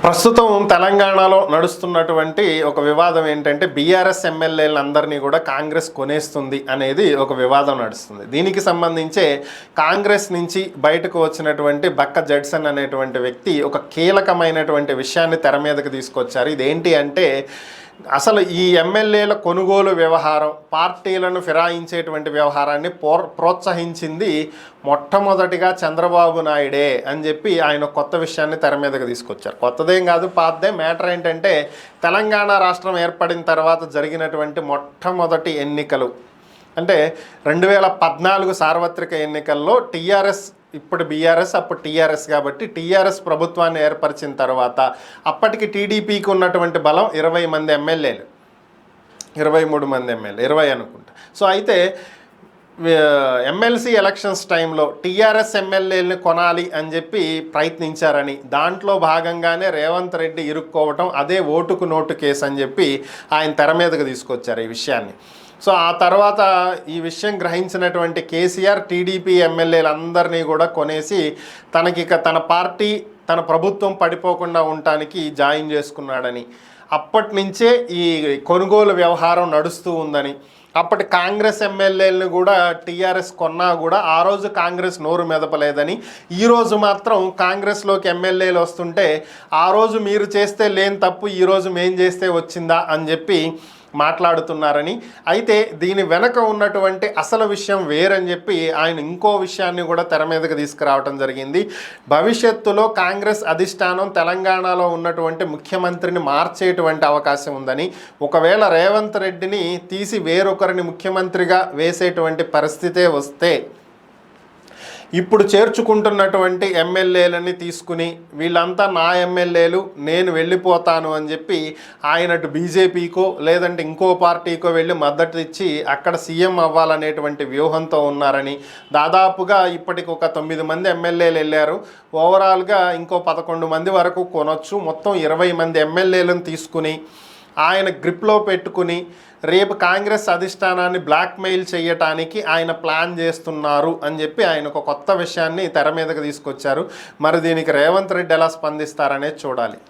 ప్రస్తుతం తెలంగాణలో నడుస్తున్నటువంటి ఒక వివాదం ఏంటంటే బీఆర్ఎస్ ఎమ్మెల్యేలందరినీ కూడా కాంగ్రెస్ కొనేస్తుంది అనేది ఒక వివాదం నడుస్తుంది. దీనికి సంబంధించే కాంగ్రెస్ నుంచి బయటకు వచ్చినటువంటి బక్క జడ్సన్ అనేటువంటి వ్యక్తి ఒక కీలకమైనటువంటి విషయాన్ని తెర మీదకి తీసుకొచ్చారు. ఇదేంటి అంటే అసలు ఈ ఎమ్మెల్యేల కొనుగోలు వ్యవహారం, పార్టీలను ఫిరాయించేటువంటి వ్యవహారాన్ని ప్రోత్సహించింది మొట్టమొదటిగా చంద్రబాబు నాయుడే అని చెప్పి ఆయన కొత్త విషయాన్ని తెర మీదకి తీసుకొచ్చారు. కొత్తదేం కాదు, పాతదే. మ్యాటర్ ఏంటంటే తెలంగాణ రాష్ట్రం ఏర్పడిన తర్వాత జరిగినటువంటి మొట్టమొదటి ఎన్నికలు అంటే 2014 సార్వత్రిక ఎన్నికల్లో టీఆర్ఎస్, ఇప్పుడు బీఆర్ఎస్ అప్పుడు టీఆర్ఎస్ కాబట్టి టీఆర్ఎస్ ప్రభుత్వాన్ని ఏర్పరిచిన తర్వాత అప్పటికి టీడీపీకి ఉన్నటువంటి బలం 20 మంది ఎమ్మెల్యేలు, 23 మంది ఎమ్మెల్యే, 20 అనుకుంటా. సో అయితే ఎమ్మెల్సీ ఎలక్షన్స్ టైంలో టీఆర్ఎస్ ఎమ్మెల్యేలని కొనాలి అని చెప్పి ప్రయత్నించారని, దాంట్లో భాగంగానే రేవంత్ రెడ్డి ఇరుక్కోవటం, అదే ఓటుకు నోటు కేసు అని చెప్పి ఆయన తెర మీదకు తీసుకొచ్చారు ఈ విషయాన్ని. సో ఆ తర్వాత ఈ విషయం గ్రహించినటువంటి కేసీఆర్ టీడీపీ ఎమ్మెల్యేలందరినీ కూడా కొనేసి తనకిక తన పార్టీ, తన ప్రభుత్వం పడిపోకుండా ఉండటానికి జాయిన్ చేసుకున్నాడని, అప్పటి నుంచే ఈ కొనుగోలు వ్యవహారం నడుస్తూ ఉందని, అప్పటి కాంగ్రెస్ ఎమ్మెల్యేలను కూడా టీఆర్ఎస్ కొన్నా కూడా ఆ రోజు కాంగ్రెస్ నోరు మెదపలేదని, ఈరోజు మాత్రం కాంగ్రెస్లోకి ఎమ్మెల్యేలు వస్తుంటే ఆ రోజు మీరు చేస్తే లేని తప్పు ఈరోజు మేం చేస్తే వచ్చిందా అని చెప్పి మాట్లాడుతున్నారని, అయితే దీని వెనక ఉన్నటువంటి అసలు విషయం వేరని చెప్పి ఆయన ఇంకో విషయాన్ని కూడా తెర మీదకి తీసుకురావడం జరిగింది. భవిష్యత్తులో కాంగ్రెస్ అధిష్టానం తెలంగాణలో ఉన్నటువంటి ముఖ్యమంత్రిని మార్చేటువంటి అవకాశం ఉందని, ఒకవేళ రేవంత్ రెడ్డిని తీసి వేరొకరిని ముఖ్యమంత్రిగా వేసేటువంటి పరిస్థితే వస్తే ఇప్పుడు చేర్చుకుంటున్నటువంటి ఎమ్మెల్యేలని తీసుకుని వీళ్ళంతా నా ఎమ్మెల్యేలు, నేను వెళ్ళిపోతాను అని చెప్పి ఆయన బీజేపీకో లేదంటే ఇంకో పార్టీకో వెళ్ళి మద్దతు ఇచ్చి అక్కడ సీఎం అవ్వాలనేటువంటి వ్యూహంతో ఉన్నారని, దాదాపుగా ఇప్పటికి ఒక 9 మంది ఎమ్మెల్యేలు వెళ్ళారు, ఓవరాల్గా ఇంకో 11 మంది వరకు కొనొచ్చు, మొత్తం 20 మంది ఎమ్మెల్యేలను తీసుకుని ఆయన గ్రిప్లో పెట్టుకుని రేపు కాంగ్రెస్ అధిష్టానాన్ని బ్లాక్మెయిల్ చేయటానికి ఆయన ప్లాన్ చేస్తున్నారు అని చెప్పి ఆయన ఒక కొత్త విషయాన్ని తెర మీదకి తీసుకొచ్చారు. మరి దీనికి రేవంత్ రెడ్డి ఎలా స్పందిస్తారనేది చూడాలి.